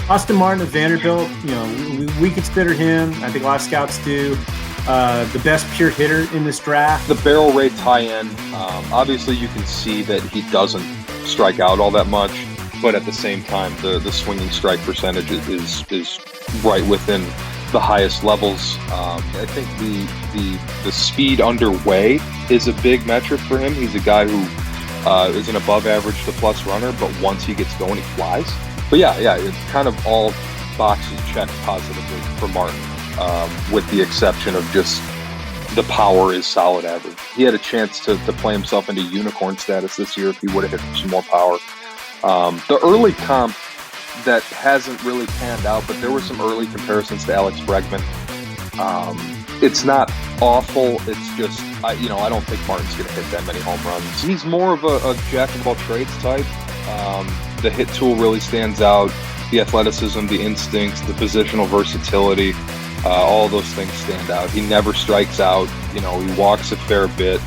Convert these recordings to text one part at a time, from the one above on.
Austin Martin of Vanderbilt, we consider him, I think a lot of scouts do, the best pure hitter in this draft. The barrel rate's high end. Obviously, you can see that he doesn't strike out all that much, but at the same time, the swinging strike percentage is right within the highest levels. I think the speed underway is a big metric for him. He's a guy who is an above average to plus runner, but once he gets going, he flies. But yeah, it's kind of all boxes checked positively for Martin, with the exception of just the power is solid average. He had a chance to play himself into unicorn status this year if he would have hit some more power. The early comp that hasn't really panned out, but there were some early comparisons to Alex Bregman. It's not awful. It's just, I don't think Martin's going to hit that many home runs. He's more of a jack of all trades type. The hit tool really stands out. The athleticism, the instincts, the positional versatility, all those things stand out. He never strikes out. He walks a fair bit.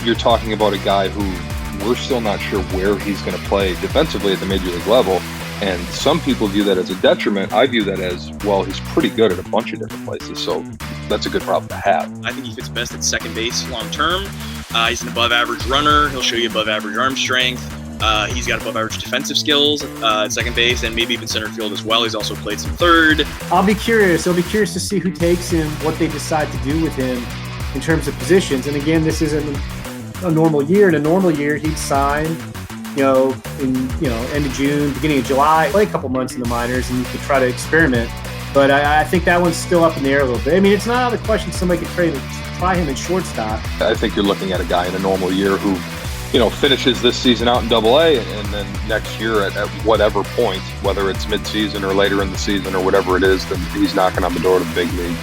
You're talking about a guy who we're still not sure where he's going to play defensively at the major league level. And some people view that as a detriment. I view that as, well, he's pretty good at a bunch of different places. So that's a good problem to have. I think he fits best at second base long term. He's an above average runner. He'll show you above average arm strength. He's got above average defensive skills at second base and maybe even center field as well. He's also played some third. I'll be curious to see who takes him, what they decide to do with him in terms of positions. And again, this isn't a normal year. In a normal year, he'd sign, in end of June, beginning of July, play a couple months in the minors, and you could try to experiment. But I think that one's still up in the air a little bit. I mean, it's not out of the question somebody could try him in shortstop. I think you're looking at a guy in a normal year who, finishes this season out in Double-A, and then next year at whatever point, whether it's mid-season or later in the season or whatever it is, then he's knocking on the door to the big leagues.